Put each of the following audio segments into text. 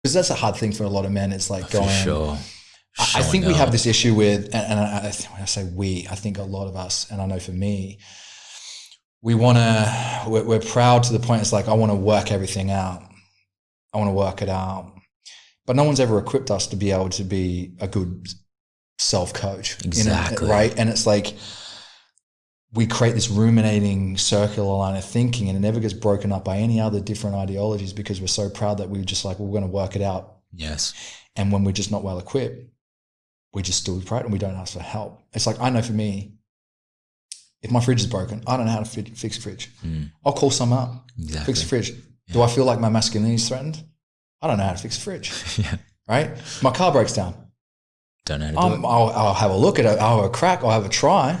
because that's a hard thing for a lot of men. It's like going, For sure. I think we have this issue with, and when I say we, I think a lot of us, and I know for me, we're proud to the point it's like, I want to work everything out. I want to work it out. But no one's ever equipped us to be able to be a good self-coach. Exactly. Right? And it's like, we create this ruminating circular line of thinking, and it never gets broken up by any other different ideologies, because we're so proud that we're just like, we're going to work it out. Yes. And when we're just not well equipped, we just still pride and we don't ask for help. It's like, I know for me, if my fridge is broken, I don't know how to fix a fridge. I'll call someone up, fix a fridge. Yeah. Do I feel like my masculinity is threatened? I don't know how to fix a fridge. Yeah. Right? My car breaks down. Don't know how to do it. I'll have a look at it. I'll have a crack. I'll have a try.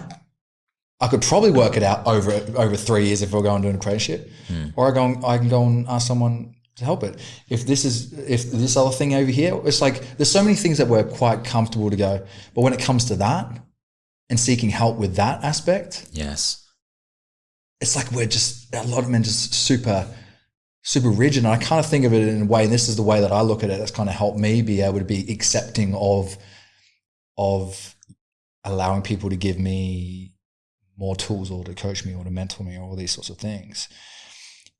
I could probably work it out over 3 years if we're going to do an apprenticeship, or I can go and ask someone to help it. If this other thing over here, it's like, there's so many things that we're quite comfortable to go, but when it comes to that and seeking help with that aspect, yes, it's like we're just, a lot of men just super rigid. And I kind of think of it in a way, and this is the way that I look at it, that's kind of helped me be able to be accepting of allowing people to give me more tools, or to coach me, or to mentor me, or all these sorts of things,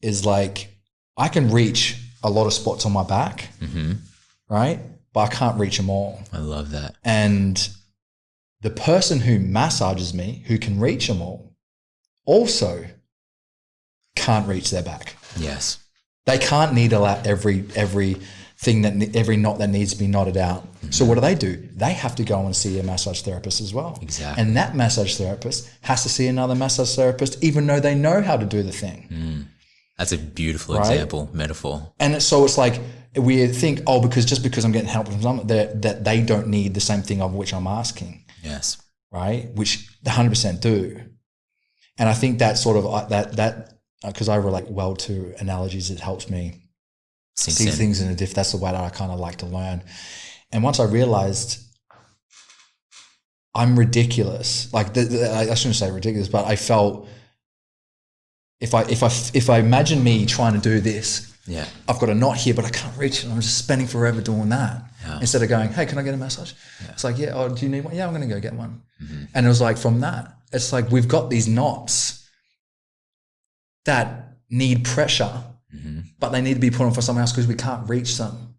is like, I can reach a lot of spots on my back, right? But I can't reach them all. I love that. And the person who massages me, who can reach them all, also can't reach their back. Yes. They can't needle out every knot that needs to be knotted out. So what do? They have to go and see a massage therapist as well. Exactly. And that massage therapist has to see another massage therapist, even though they know how to do the thing. That's a beautiful example, metaphor. And it's like, we think, because I'm getting help from someone, that they don't need the same thing of which I'm asking. Yes. Right? Which they 100% do. And I think that sort of, that because I relate well to analogies, it helps me see things in a diff. That's the way that I kind of like to learn. And once I realized I'm ridiculous, like I shouldn't say ridiculous, but I felt, if I imagine me trying to do this, I've got a knot here, but I can't reach it. I'm just spending forever doing that. Instead of going, hey, can I get a massage? It's like, yeah, do you need one? Yeah, I'm going to go get one. And it was like, from that, it's like, we've got these knots that need pressure, but they need to be put on for someone else because we can't reach them.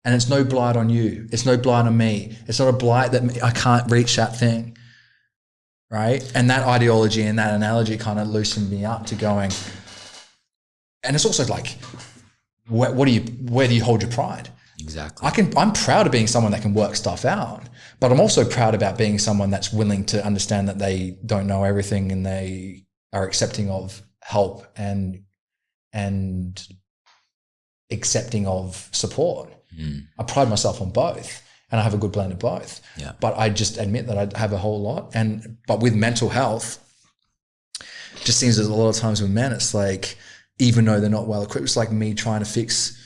And it's no blight on you. It's no blight on me. It's not a blight that I can't reach that thing. Right? And that ideology and that analogy kind of loosened me up to going, and it's also like, where do you hold your pride? Exactly. I'm proud of being someone that can work stuff out, but I'm also proud about being someone that's willing to understand that they don't know everything, and they are accepting of help and accepting of support. I pride myself on both, and I have a good blend of both. Yeah. But I just admit that I have a whole lot. But with mental health, it just seems that a lot of times with men, it's like, even though they're not well equipped, it's like me trying to fix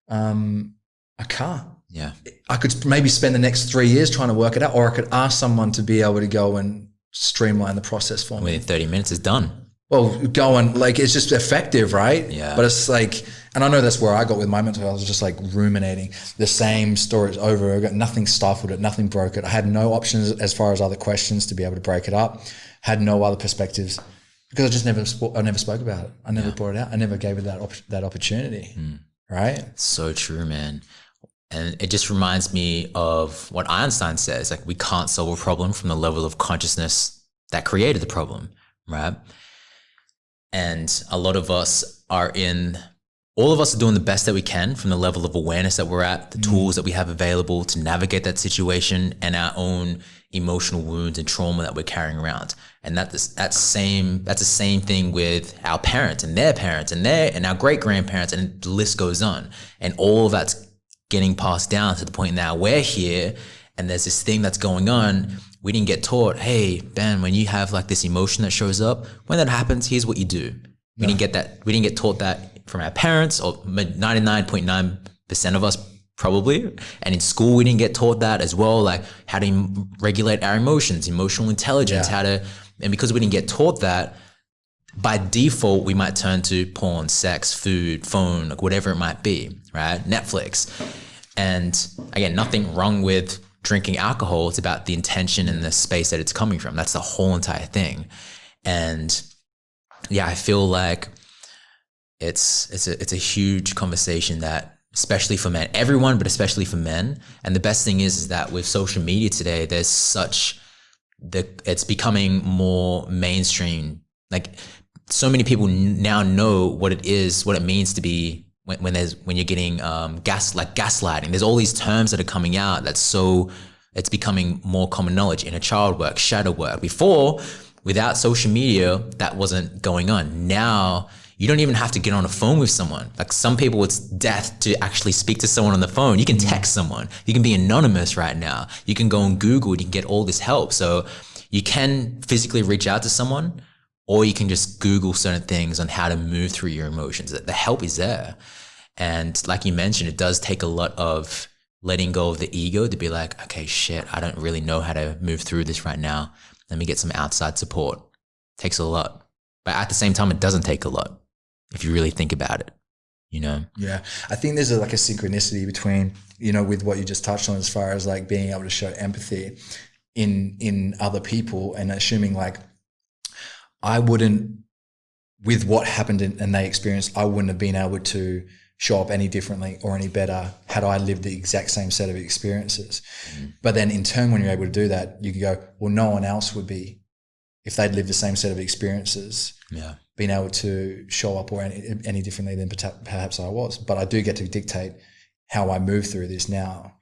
a car. Yeah. I could maybe spend the next 3 years trying to work it out, or I could ask someone to be able to go and streamline the process for me. Within 30 minutes it's done. Well, going, like, it's just effective, right? Yeah. But it's like, and I know that's where I got with my mental health. I was just like ruminating the same stories over and over. Nothing stifled it, nothing broke it. I had no options as far as other questions to be able to break it up. Had no other perspectives, because I just never spoke about it. I never brought it out. I never gave it that opportunity. Right? So true, man. And it just reminds me of what Einstein says, like, we can't solve a problem from the level of consciousness that created the problem, right? And a lot of us all of us are doing the best that we can from the level of awareness that we're at, the tools that we have available to navigate that situation, and our own emotional wounds and trauma that we're carrying around. And that's the same thing with our parents and their parents and our great grandparents, and the list goes on. And all of that's getting passed down to the point now we're here, and there's this thing that's going on. We didn't get taught, hey, Ben, when you have like this emotion that shows up, when that happens, here's what you do. We didn't get that. We didn't get taught that from our parents, or 99.9% of us probably. And in school, we didn't get taught that as well, like how to regulate our emotions, emotional intelligence, and because we didn't get taught that, by default, we might turn to porn, sex, food, phone, like whatever it might be, right? Netflix. And again, nothing wrong with drinking alcohol. It's about the intention and the space that it's coming from. That's the whole entire thing. And yeah, I feel like it's a huge conversation that, especially for men, everyone, but especially for men. And the best thing is that with social media today, it's becoming more mainstream. Like, so many people now know what it means to be when you're getting gaslighting. There's all these terms that are coming out it's becoming more common knowledge. Inner child work, shadow work. Before, without social media, that wasn't going on. Now you don't even have to get on a phone with someone. Like, some people, it's death to actually speak to someone on the phone. You can text someone. You can be anonymous right now. You can go on Google and you can get all this help. So you can physically reach out to someone, or you can just Google certain things on how to move through your emotions. The help is there. And like you mentioned, it does take a lot of letting go of the ego to be like, okay, shit, I don't really know how to move through this right now. Let me get some outside support. It takes a lot. But at the same time, it doesn't take a lot if you really think about it, you know? Yeah. I think there's like a synchronicity between, with what you just touched on, as far as like being able to show empathy in other people, and assuming like, I wouldn't, with what happened and they experienced, I wouldn't have been able to show up any differently or any better had I lived the exact same set of experiences. But then in turn, when you're able to do that, you could go, well, no one else would be, if they'd lived the same set of experiences, being able to show up or any differently than perhaps I was. But I do get to dictate how I move through this now.